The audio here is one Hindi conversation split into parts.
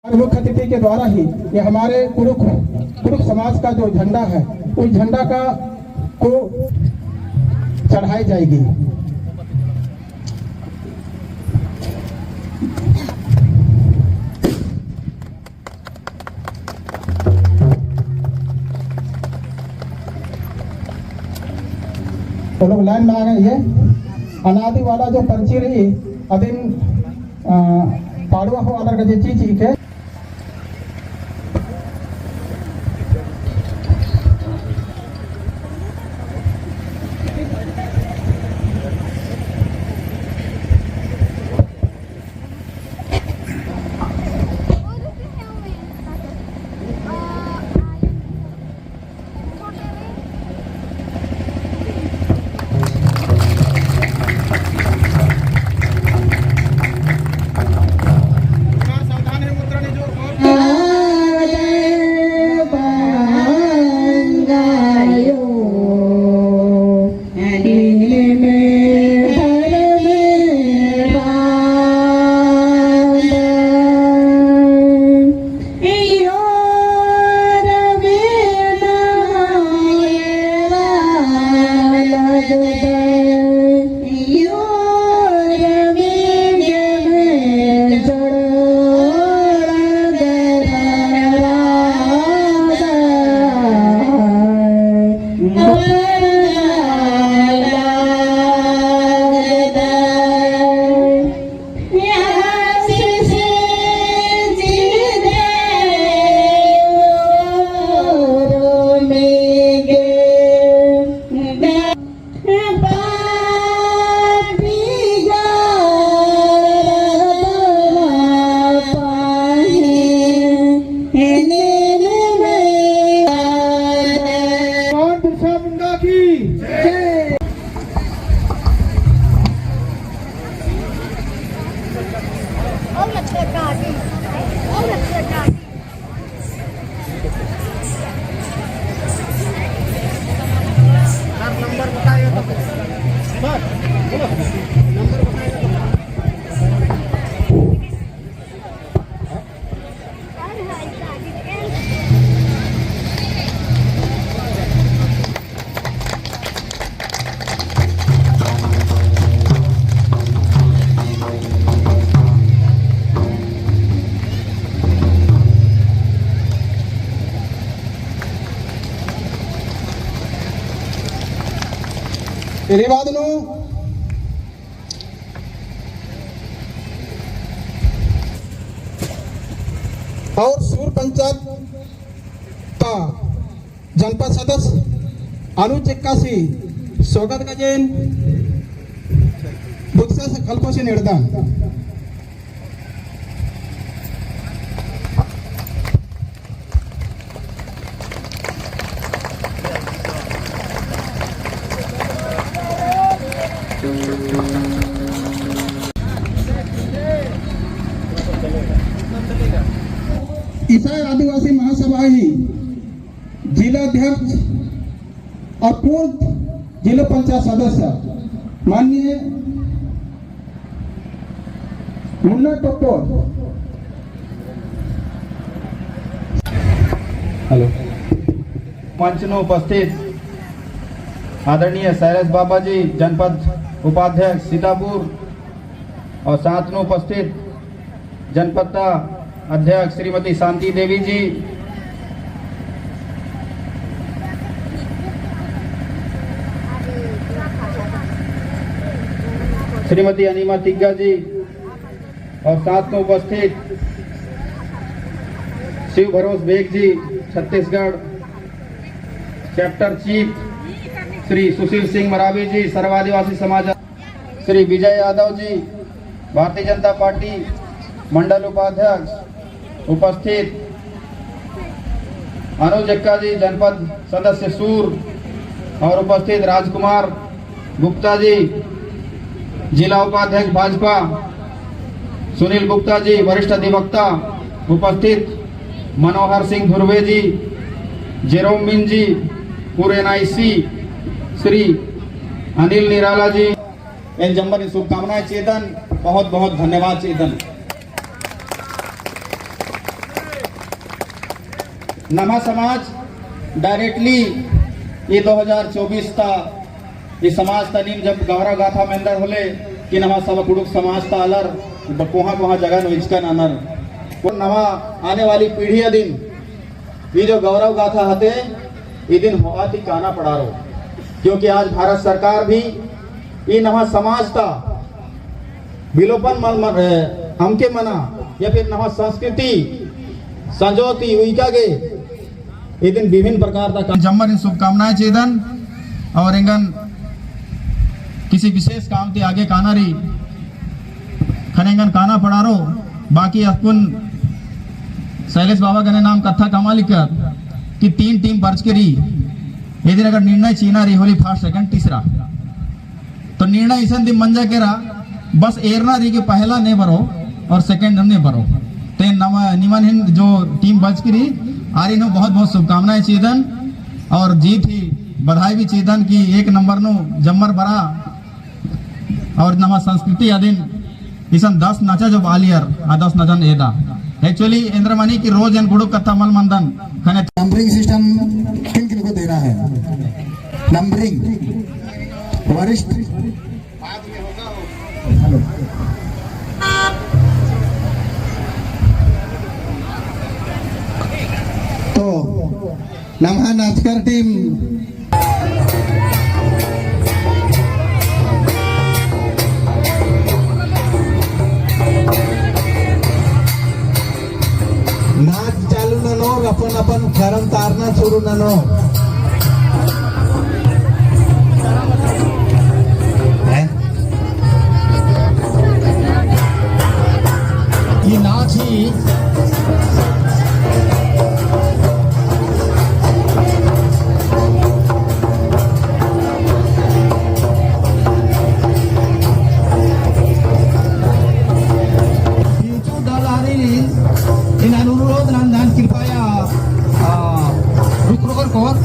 मुख्य अतिथि के द्वारा ही ये हमारे कुरुख समाज का जो झंडा है उस झंडा का को चढ़ाई जाएगी। तो लोग लाइन में आ गए। ये अनादि वाला जो पंची रही अदिन पाड़ुआ हो अलग चीज के रिवादनु और सूर पंचायत का जनपद सदस्य अनुज चिक्कासी स्वागत गजेन बुक्सा से कल्पो से निर्दान ईसाई आदिवासी महासभा ही जिला अध्यक्ष और पूर्व जिला पंचायत सदस्य माननीय मुन्ना टोप्पोर हेलो मंच में उपस्थित आदरणीय सैरस बाबा जी जनपद उपाध्यक्ष सीतापुर और साथ में उपस्थित जनपद अध्यक्ष श्रीमती शांति देवी जी, श्रीमती अनिमा तिग्गा जी और साथ में उपस्थित शिव भरोस बेग जी छत्तीसगढ़ चैप्टर चीफ श्री सुशील सिंह मरावी जी सर्व आदिवासी समाज, श्री विजय यादव जी भारतीय जनता पार्टी मंडल उपाध्यक्ष उपस्थित अनुज जक्का जी जनपद सदस्य सूर और उपस्थित राजकुमार गुप्ता जी जिला उपाध्यक्ष भाजपा, सुनील गुप्ता जी वरिष्ठ अधिवक्ता उपस्थित, मनोहर सिंह धुर्वे जी, जेरोम मिन जी पूरे एनआईसी, श्री अनिल निराला जी इन जम्बर शुभकामनाएं चेतन, बहुत बहुत धन्यवाद चेतन। नमा समाज डायरेक्टली ये 2024 ता ये समाज ता नीम जब गौरव गाथा में अंदर होले कि नमा सब कुड़ुक समाज ता अलर कोहा जगह नो इसका ननर वो नवा आने वाली पीढ़ी दिन ये जो गौरव गाथा हते ये दिन बहुत ही काना पड़ा रो, क्योंकि आज भारत सरकार भी ये नवा समाज ता विलोपन हमके मना या फिर नवा संस्कृति संजोती उइका गे ये दिन विभिन्न प्रकार का जम्मर इन शुभकामनाएं चेदन और इंगन किसी विशेष काम के आगे काना रही खनेंगन काना पड़ा रो। बाकी अपन शैलेश बाबा का नाम कथा कमा लिखकर कि 3 टीम बर्ज के रही ये दिन अगर निर्णय चीना रही होली फर्स्ट सेकंड तीसरा तो निर्णय ऐसा दिन मंजा के रहा बस एरना रही कि पहला नहीं भरो और सेकंड नहीं भरो ते निमन हिंद जो टीम बच की रही आ रही नो बहुत बहुत शुभकामनाएं चेदन और जीत ही बधाई भी चेदन की 1 नंबर नो जम्मर बरा और नमा संस्कृति अदिन इसन 10 नचा जो बालियर आ 10 नजन एदा एक्चुअली इंद्रमणि की रोज एन गुड़ू कथा मल मंदन खने नंबरिंग सिस्टम किन किन को देना है। नंबरिंग वरिष्ठ तो नमहा नाचकर टीम नाच चालू ननो अपन अपन खरम तारना सुरू ननो ये नाच ही इन अनुरोध नांदान कृपया रुक कर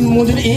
मुजरी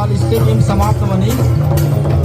फुटबॉल स्टेडियम समाप्त बनी।